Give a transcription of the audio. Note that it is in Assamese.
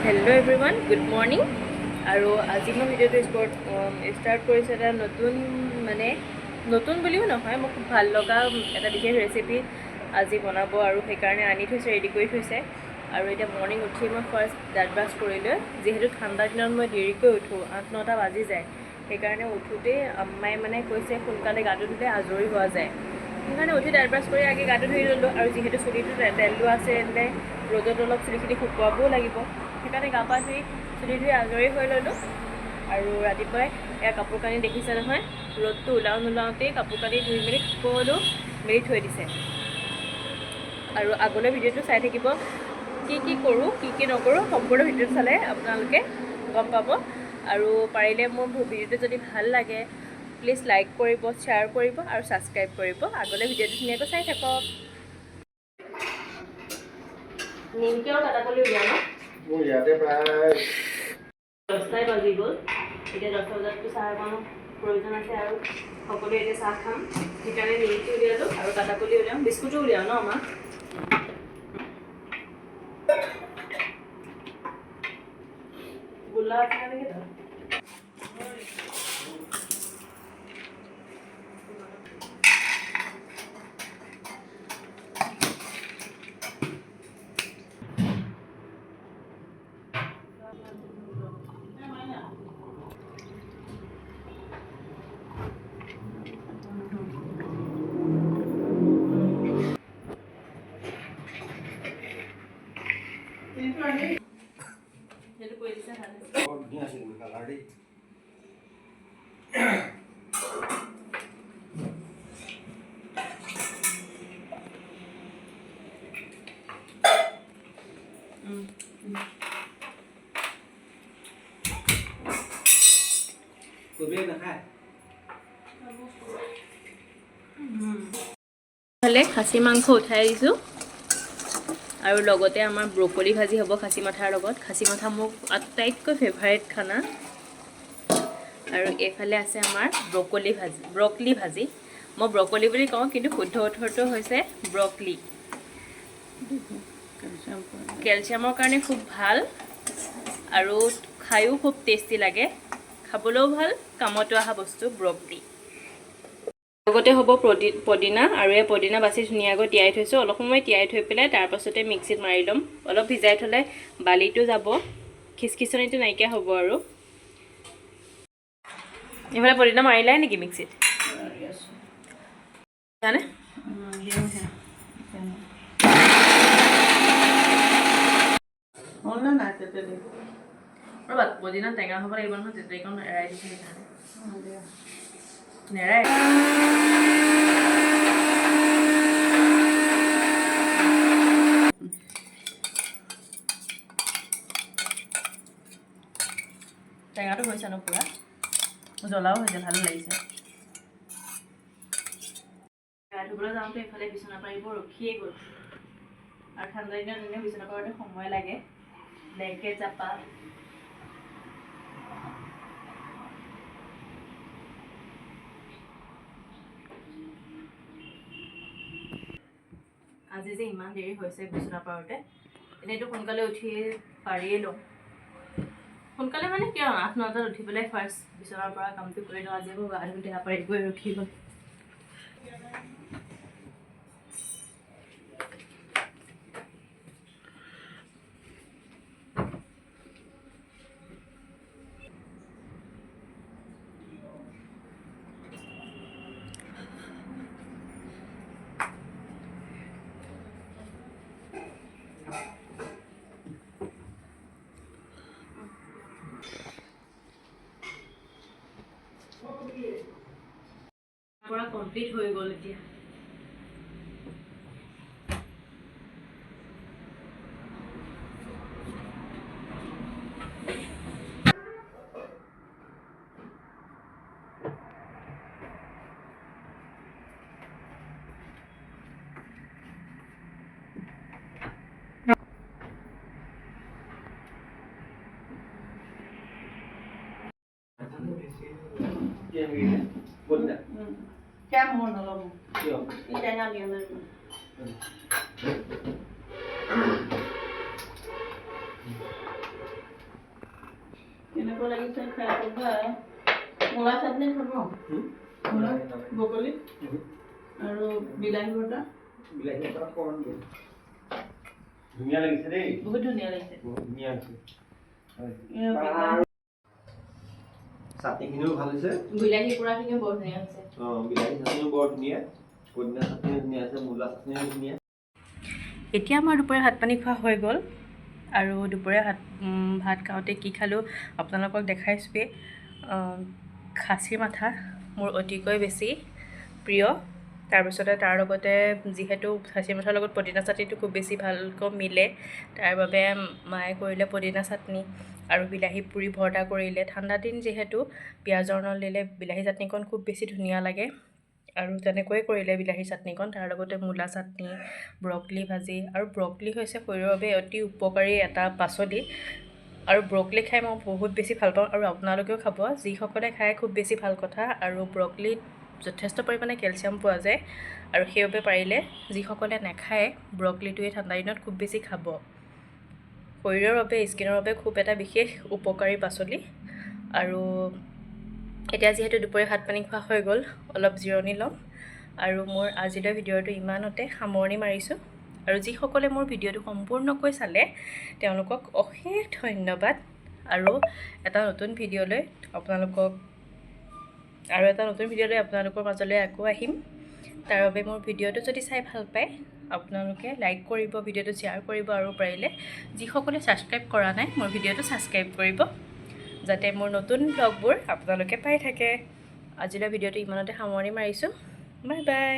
हेलो एवरीवन गुड मॉर्निंग और आज मैं भिडिओ स्टार्ट कर नतुन माने नतुन बुलिओ नहय मैं खूब ভাল लगा এটা বিশেষ ৰেচিপি আজি বনাব আৰু সেইকাৰণে আনি থৈছে ৰেডি কৰি থৈছে আৰু এটা মৰ্নিং উঠি মই ফাৰ্ষ্ট দাঁত ব্ৰাছ কৰিলে যেহেতু ঠাণ্ডা দিনত মই দেৰিকৈ উঠো 8-9টা বাজি যায় সেইকাৰণে উঠোতে আম্মাই মানে কৈছে সোনকালে গাটো ধুলে আজৰি হোৱা যায় সেইকাৰণে উঠি দাঁত ব্ৰাছ কৰি আগে গাটো ধুই ল'লোঁ আৰু যিহেতু চুলিটো তেল লোৱা আছে এনে ৰ'দত অলপ চুলিখিনি শুকুৱাবও লাগিব সেইকাৰণে গা পা ধুই চুলি ধুই আজৰি হৈ ল'লোঁ আৰু ৰাতিপুৱাই এয়া কাপোৰ কানি দেখিছে নহয় ৰ'দটো ওলাও নোলাওঁতেই কাপোৰ কানি ধুই মেলি সকলো মেলি থৈ দিছে আৰু আগলৈ ভিডিঅ'টো চাই থাকিব কি কৰোঁ কি নকৰোঁ সম্পূৰ্ণ ভিডিঅ'টো চালে আপোনালোকে গম পাব আৰু পাৰিলে মোৰ ভিডিঅ'টো যদি ভাল লাগে প্লিজ লাইক কৰিব শ্বেয়াৰ কৰিব আৰু ছাবস্ক্ৰাইব কৰিব আগলৈ ভিডিঅ'টো ধুনীয়াকৈ চাই থাকক নিমকিও কাটাকলি উলিয়াম মোৰ ইয়াতে প্ৰায় 10টাই বাজি গ'ল এতিয়া 10 বজাততো চাহ অকণো প্ৰয়োজন আছে আৰু সকলোৱে এতিয়া চাহ খাম সেইকাৰণে নিমকি উলিয়ালোঁ আৰু কাটাকলি উলিয়াম বিস্কুটো উলিয়াওঁ ন আমাক গোল্লা আছে নেকি তই সেইটো কৰি দিছে ভাল ধুনীয়া আছিল কালাৰ দেই খাচী মাংস উঠাই দিছোঁ আৰু লগতে আমাৰ ব্ৰকলি ভাজি হ'ব খাচী মাথাৰ লগত খাচী মাথা মোৰ আটাইতকৈ ফেভাৰিট খানা আৰু এইফালে আছে আমাৰ ব্ৰকলি ভাজি মই ব্ৰকলি বুলি কওঁ কিন্তু শুদ্ধ উত্তৰটো হৈছে ব্ৰকলি কেলছিয়ামৰ কাৰণে খুব ভাল আৰু খায়ো খুব টেষ্টি লাগে খাবলৈও ভাল কামতো অহা বস্তু ব্ৰকলি লগতে হ'ব পদিনা আৰু এই পদিনা বাছি ধুনীয়াকৈ তিয়াই থৈছোঁ অলপ সময় তিয়াই থৈ পেলাই তাৰ পাছতে মিক্সিত মাৰি ল'ম অলপ ভিজাই থ'লে বালিটো যাব খিচখিচনিটো নাইকিয়া হ'ব আৰু এইফালে পদিনা মাৰিলাই নেকি মিক্সিত জানে ৰ'বা পদিনা টেঙা হ'ব লাগিব নহয় তেতেলীকণ এৰাই দিছোঁ সেইকাৰণে নেৰাই টেঙাটো হৈছে ন পুৰা জ্বলাও হৈছে ভালো লাগিছে গা ধুবলৈ যাওঁতে এইফালে বিচনা পাৰিব ৰখিয়ে গ'ল আৰু ঠাণ্ডা দিনত এনেও বিচনা পাৰোঁতে সময় লাগে ব্লেংকেট জাপা আজি যে ইমান দেৰি হৈছে বিচনা পাৰোঁতে এনেইতো সোনকালে উঠি পাৰিয়ে লওঁ সোনকালে মানে কিয় 8-9টাত উঠি পেলাই ফাৰ্ষ্ট বিচনাৰ পৰা কামটো কৰি লওঁ আজি আকৌ গা ধুই দেহা পাৰি গৈ ৰখি গ'ল পৰা কমপ্লিট হৈ গ'ল এতিয়া Chăm hồn nó lòng đi ra nhau liền lên কেনেকুৱা লাগিছে খাই ক'বা মূলা চাটনি খাব মূলা ব্ৰকলি আৰু বিলাহী বটা ধুনীয়া লাগিছে দেই বহুত ধুনীয়া লাগিছে ধুনীয়া হৈছে বিলাহী চাটনিখিনিও ভাল হৈছে বিলাহী পোৰাখিনিও বৰ ধুনীয়া হৈছে বিলাহী চাটনিও বৰ ধুনীয়া পদিনা চাটনিও ধুনীয়া আছে মূলা চাটনিও ধুনীয়া এতিয়া আমাৰ দুপৰীয়া ভাত পানী খোৱা হৈ গ'ল আৰু দুপৰীয়া ভাত খাওঁতে কি খালোঁ আপোনালোকক দেখাইছোঁৱেই খাচী মাথা মোৰ অতিকৈ বেছি প্ৰিয় তাৰপিছতে তাৰ লগতে যিহেতু খাচী মাথাৰ লগত পদিনা চাটনিটো খুব বেছি ভালকৈ মিলে তাৰ বাবে মায়ে কৰিলে পদিনা চাটনি আৰু বিলাহী পুৰি ভৰ্তা কৰিলে ঠাণ্ডা দিন যিহেতু পিঁয়াজৰ নল দিলে বিলাহী চাটনিকণ খুব বেছি ধুনীয়া লাগে আৰু তেনেকৈয়ে কৰিলে বিলাহী চাটনিকণ তাৰ লগতে মূলা চাটনি ব্ৰকলি ভাজি আৰু ব্ৰকলি হৈছে শৰীৰৰ বাবে অতি উপকাৰী এটা পাচলি আৰু ব্ৰকলি খাই মই বহুত বেছি ভাল পাওঁ আৰু আপোনালোকেও খাব যিসকলে খায় খুব বেছি ভাল কথা আৰু ব্ৰকলিত যথেষ্ট পৰিমাণে কেলছিয়াম পোৱা যায় আৰু সেইবাবে পাৰিলে যিসকলে নাখায় ব্ৰকলিটোৱে ঠাণ্ডা দিনত খুব বেছি খাব শৰীৰৰ বাবে স্কিনৰ বাবে খুব এটা বিশেষ উপকাৰী পাচলি আৰু এতিয়া যিহেতু দুপৰীয়া ভাত পানী খোৱা হৈ গ'ল অলপ জিৰণি ল'ম আৰু মোৰ আজিলৈ ভিডিঅ'টো ইমানতে সামৰণি মাৰিছোঁ আৰু যিসকলে মোৰ ভিডিঅ'টো সম্পূৰ্ণকৈ চালে তেওঁলোকক অশেষ ধন্যবাদ আৰু এটা নতুন ভিডিঅ'লৈ আপোনালোকৰ মাজলৈ আকৌ আহিম তাৰ বাবে মোৰ ভিডিঅ'টো যদি চাই ভাল পায় আপোনালোকে লাইক কৰিব ভিডিঅ'টো শ্বেয়াৰ কৰিব আৰু পাৰিলে যিসকলে ছাবস্ক্ৰাইব কৰা নাই মোৰ ভিডিঅ'টো ছাবস্ক্ৰাইব কৰিব যাতে মোৰ নতুন ব্লগবোৰ আপোনালোকে পাই থাকে আজিলৈ ভিডিঅ'টো ইমানতে সামৰণি মাৰিছোঁ বাই বাই